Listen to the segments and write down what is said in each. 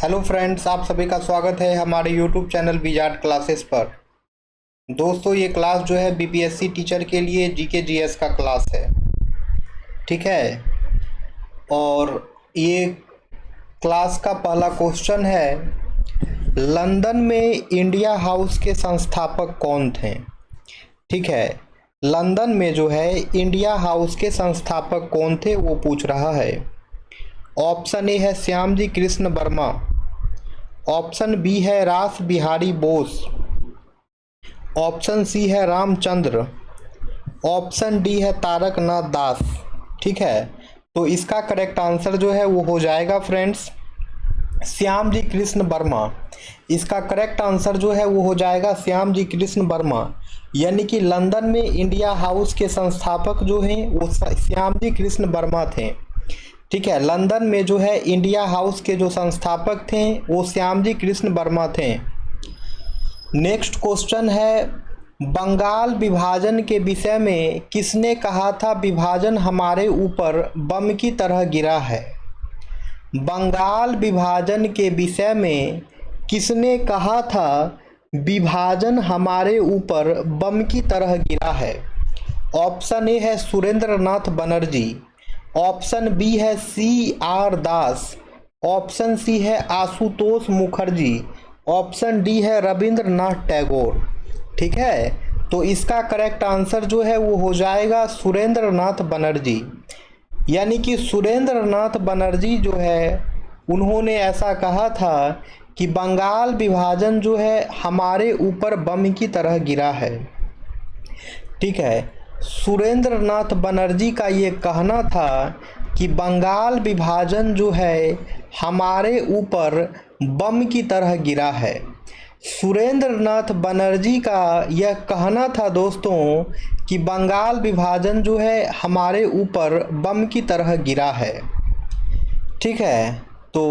Hello friends, आप सभी का स्वागत है हमारे यूट्यूब चैनल विजार्ड क्लासेस पर। दोस्तों, ये क्लास जो है बीपीएससी टीचर के लिए जीके जीएस का क्लास है। ठीक है। और ये क्लास का पहला क्वेश्चन है, लंदन में इंडिया हाउस के संस्थापक कौन थे। ठीक है। लंदन में जो है इंडिया हाउस के संस्थापक कौन थे वो पूछ रहा है। ऑप्शन ए है श्यामजी कृष्ण वर्मा, ऑप्शन बी है रास बिहारी बोस, ऑप्शन सी है रामचंद्र, ऑप्शन डी है तारकनाथ दास। ठीक है। तो इसका करेक्ट आंसर जो है वो हो जाएगा फ्रेंड्स श्यामजी कृष्ण वर्मा। इसका करेक्ट आंसर जो है वो हो जाएगा श्यामजी कृष्ण वर्मा। यानी कि लंदन में इंडिया हाउस के संस्थापक जो हैं वो श्यामजी कृष्ण वर्मा थे। ठीक है। लंदन में जो है इंडिया हाउस के जो संस्थापक थे वो श्यामजी कृष्ण वर्मा थे। नेक्स्ट क्वेश्चन है, बंगाल विभाजन के विषय में किसने कहा था विभाजन हमारे ऊपर बम की तरह गिरा है। बंगाल विभाजन के विषय में किसने कहा था विभाजन हमारे ऊपर बम की तरह गिरा है। ऑप्शन ए है सुरेंद्रनाथ बनर्जी, ऑप्शन बी है CR दास, ऑप्शन सी है आशुतोष मुखर्जी, ऑप्शन डी है रविंद्रनाथ टैगोर। ठीक है। तो इसका करेक्ट आंसर जो है वो हो जाएगा सुरेंद्रनाथ बनर्जी। यानी कि सुरेंद्रनाथ बनर्जी जो है उन्होंने ऐसा कहा था कि बंगाल विभाजन जो है हमारे ऊपर बम की तरह गिरा है। ठीक है। सुरेंद्रनाथ बनर्जी का ये कहना था कि बंगाल विभाजन जो है हमारे ऊपर बम की तरह गिरा है। सुरेंद्रनाथ बनर्जी का यह कहना था दोस्तों कि बंगाल विभाजन जो है हमारे ऊपर बम की तरह गिरा है। ठीक है। तो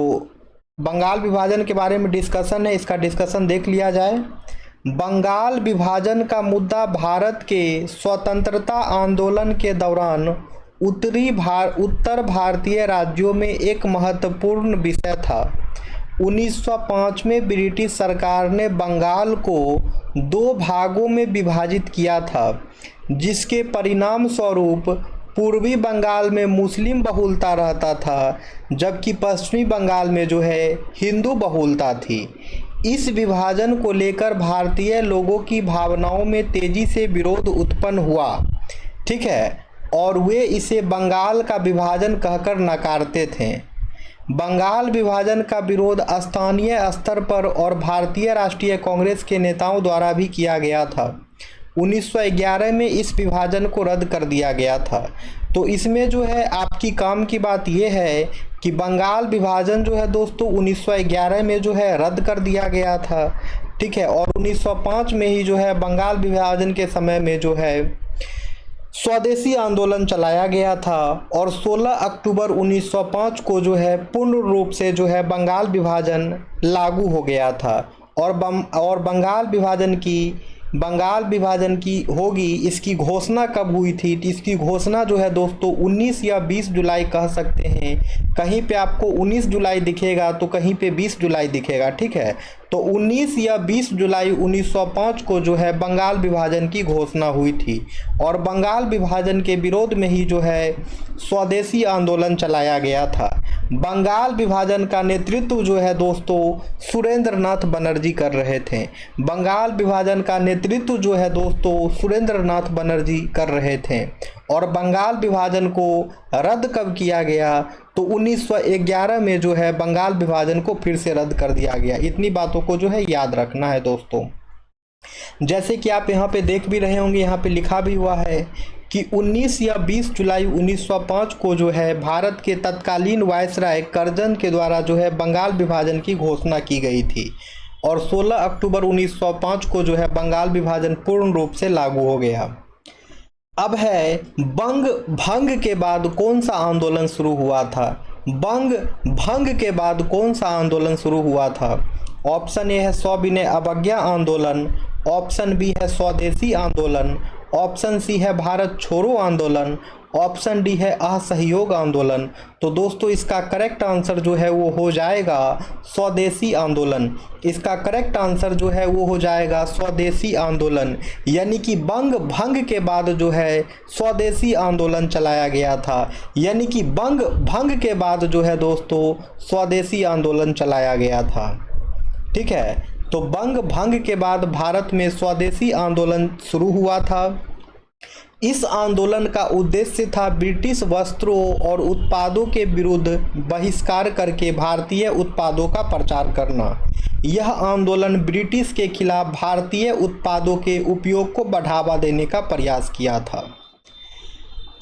बंगाल विभाजन के बारे में डिस्कशन है, इसका डिस्कशन देख लिया जाए। बंगाल विभाजन का मुद्दा भारत के स्वतंत्रता आंदोलन के दौरान उत्तर भारतीय राज्यों में एक महत्वपूर्ण विषय था। 1905 में ब्रिटिश सरकार ने बंगाल को 2 भागों में विभाजित किया था, जिसके परिणाम स्वरूप पूर्वी बंगाल में मुस्लिम बहुलता रहता था, जबकि पश्चिमी बंगाल में जो है हिंदू बहुलता थी। इस विभाजन को लेकर भारतीय लोगों की भावनाओं में तेजी से विरोध उत्पन्न हुआ। ठीक है। और वे इसे बंगाल का विभाजन कहकर नकारते थे। बंगाल विभाजन का विरोध स्थानीय स्तर पर और भारतीय राष्ट्रीय कांग्रेस के नेताओं द्वारा भी किया गया था। 1911 में इस विभाजन को रद्द कर दिया गया था। तो इसमें जो है आपकी काम की बात यह है कि बंगाल विभाजन जो है दोस्तों 1911 में जो है रद्द कर दिया गया था। ठीक है। और 1905 में ही जो है बंगाल विभाजन के समय में जो है स्वदेशी आंदोलन चलाया गया था और 16 अक्टूबर 1905 को जो है पूर्ण रूप से जो है बंगाल विभाजन लागू हो गया था। और बंगाल विभाजन की होगी, इसकी घोषणा कब हुई थी। इसकी घोषणा जो है दोस्तों 19 या 20 जुलाई कह सकते हैं। कहीं पे आपको 19 जुलाई दिखेगा तो कहीं पे 20 जुलाई दिखेगा। ठीक है। तो 19 या 20 जुलाई 1905 को जो है बंगाल विभाजन की घोषणा हुई थी और बंगाल विभाजन के विरोध में ही जो है स्वदेशी आंदोलन चलाया गया था। बंगाल विभाजन का नेतृत्व जो है दोस्तों सुरेंद्रनाथ बनर्जी कर रहे थे। बंगाल विभाजन का नेतृत्व जो है दोस्तों सुरेंद्रनाथ बनर्जी कर रहे थे। और बंगाल विभाजन को रद्द कब किया गया तो 1911 में जो है बंगाल विभाजन को फिर से रद्द कर दिया गया। इतनी बातों को जो है याद रखना है दोस्तों। जैसे कि आप यहाँ पे देख भी रहे होंगे, यहाँ पे लिखा भी हुआ है कि 19 या 20 जुलाई 1905 को जो है भारत के तत्कालीन वायसराय करजन के द्वारा जो है बंगाल विभाजन की घोषणा की गई थी और 16 अक्टूबर 1905 को जो है बंगाल विभाजन पूर्ण रूप से लागू हो गया। अब है बंग भंग के बाद कौन सा आंदोलन शुरू हुआ था। बंग भंग के बाद कौन सा आंदोलन शुरू हुआ था। ऑप्शन ए है सविनय अवज्ञा आंदोलन, ऑप्शन बी है स्वदेशी आंदोलन, ऑप्शन सी है भारत छोड़ो आंदोलन, ऑप्शन डी है असहयोग आंदोलन। तो दोस्तों इसका करेक्ट आंसर जो है वो हो जाएगा स्वदेशी आंदोलन। इसका करेक्ट आंसर जो है वो हो जाएगा स्वदेशी आंदोलन, यानी कि बंग भंग के बाद जो है स्वदेशी आंदोलन चलाया गया था। यानी कि बंग भंग के बाद जो है दोस्तों स्वदेशी आंदोलन चलाया गया था। ठीक है, तो बंग भंग के बाद भारत में स्वदेशी आंदोलन शुरू हुआ था। इस आंदोलन का उद्देश्य था ब्रिटिश वस्त्रों और उत्पादों के विरुद्ध बहिष्कार करके भारतीय उत्पादों का प्रचार करना। यह आंदोलन ब्रिटिश के खिलाफ भारतीय उत्पादों के उपयोग को बढ़ावा देने का प्रयास किया था।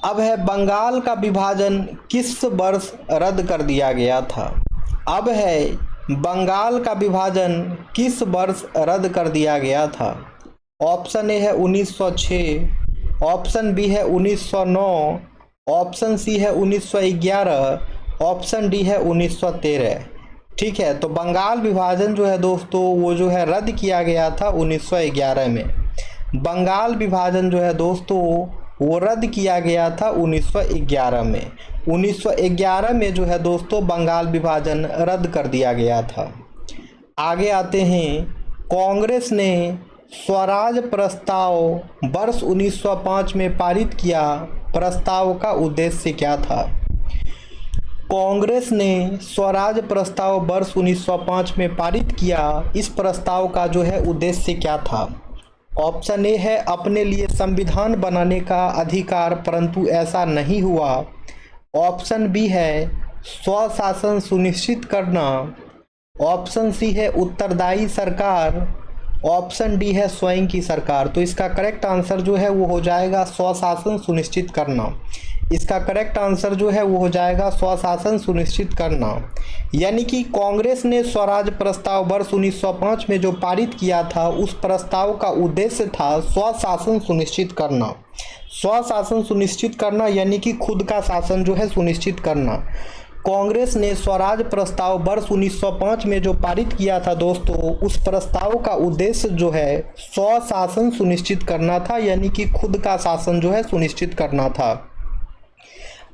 अब है बंगाल का विभाजन किस वर्ष रद्द कर दिया गया था। अब है बंगाल का विभाजन किस वर्ष रद्द कर दिया गया था। ऑप्शन ए है 1906, ऑप्शन बी है 1909, ऑप्शन सी है 1911, ऑप्शन डी है 1913। ठीक है, तो बंगाल विभाजन जो है दोस्तों वो जो है रद्द किया गया था 1911 में। बंगाल विभाजन जो है दोस्तों वो रद्द किया गया था 1911 में। 1911 में जो है दोस्तों बंगाल विभाजन रद्द कर दिया गया था। आगे आते हैं, कांग्रेस ने स्वराज प्रस्ताव वर्ष 1905 में पारित किया। प्रस्ताव का उद्देश्य क्या था। कांग्रेस ने स्वराज प्रस्ताव वर्ष 1905 में पारित किया। इस प्रस्ताव का जो है उद्देश्य क्या था। ऑप्शन ए है अपने लिए संविधान बनाने का अधिकार, परंतु ऐसा नहीं हुआ। ऑप्शन बी है स्वशासन सुनिश्चित करना। ऑप्शन सी है उत्तरदायी सरकार। ऑप्शन डी है स्वयं की सरकार। तो इसका करेक्ट आंसर जो है वो हो जाएगा स्वशासन सुनिश्चित करना। इसका करेक्ट आंसर जो है वो हो जाएगा स्वशासन सुनिश्चित करना। यानी कि कांग्रेस ने स्वराज प्रस्ताव वर्ष 1905 में जो पारित किया था उस प्रस्ताव का उद्देश्य था स्वशासन सुनिश्चित करना। स्वशासन सुनिश्चित करना यानी कि खुद का शासन जो है सुनिश्चित करना। कांग्रेस ने स्वराज प्रस्ताव वर्ष 1905 में जो पारित किया था दोस्तों, उस प्रस्ताव का उद्देश्य जो है स्वशासन सुनिश्चित करना था, यानी कि खुद का शासन जो है सुनिश्चित करना था।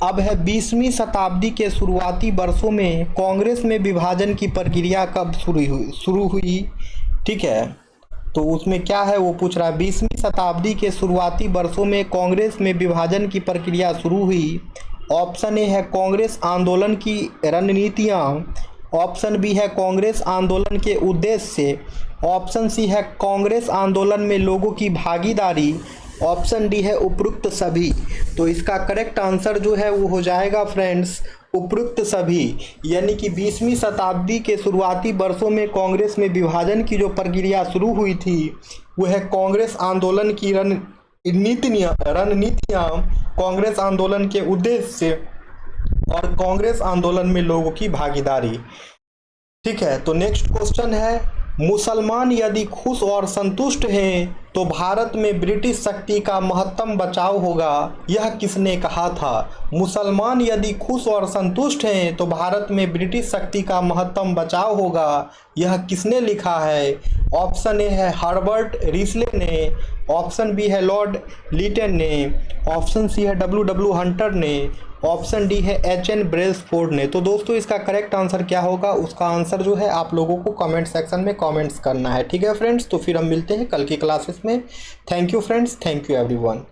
अब है 20वीं शताब्दी के शुरुआती वर्षों में कांग्रेस में विभाजन की प्रक्रिया कब शुरू हुई। ठीक है, तो उसमें क्या है वो पूछ रहा है। 20वीं शताब्दी के शुरुआती वर्षों में कांग्रेस में विभाजन की प्रक्रिया शुरू हुई। ऑप्शन ए है कांग्रेस आंदोलन की रणनीतियाँ। ऑप्शन बी है कांग्रेस आंदोलन के उद्देश्य। ऑप्शन सी है कांग्रेस आंदोलन में लोगों की भागीदारी। ऑप्शन डी है उपरोक्त सभी। तो इसका करेक्ट आंसर जो है वो हो जाएगा फ्रेंड्स उपरोक्त सभी। यानी कि 20वीं शताब्दी के शुरुआती वर्षों में कांग्रेस में विभाजन की जो प्रक्रिया शुरू हुई थी वह है कांग्रेस आंदोलन की रणनीतियाँ, कांग्रेस आंदोलन के उद्देश्य और कांग्रेस आंदोलन में लोगों की भागीदारी। ठीक है, तो नेक्स्ट क्वेश्चन है, मुसलमान यदि खुश और संतुष्ट हैं तो भारत में ब्रिटिश शक्ति का महत्तम बचाव होगा, यह किसने कहा था। मुसलमान यदि खुश और संतुष्ट हैं तो भारत में ब्रिटिश शक्ति का महत्तम बचाव होगा, यह किसने लिखा है। ऑप्शन ए है हर्बर्ट रिस्ले ने। ऑप्शन बी है लॉर्ड लिटन ने। ऑप्शन सी है डब्ल्यू हंटर ने। ऑप्शन डी है एच.एन. ब्रेसफोर्ड ने। तो दोस्तों इसका करेक्ट आंसर क्या होगा, उसका आंसर जो है आप लोगों को कमेंट सेक्शन में कमेंट्स करना है। ठीक है फ्रेंड्स, तो फिर हम मिलते हैं कल की क्लासेस में। Thank you friends, thank you everyone.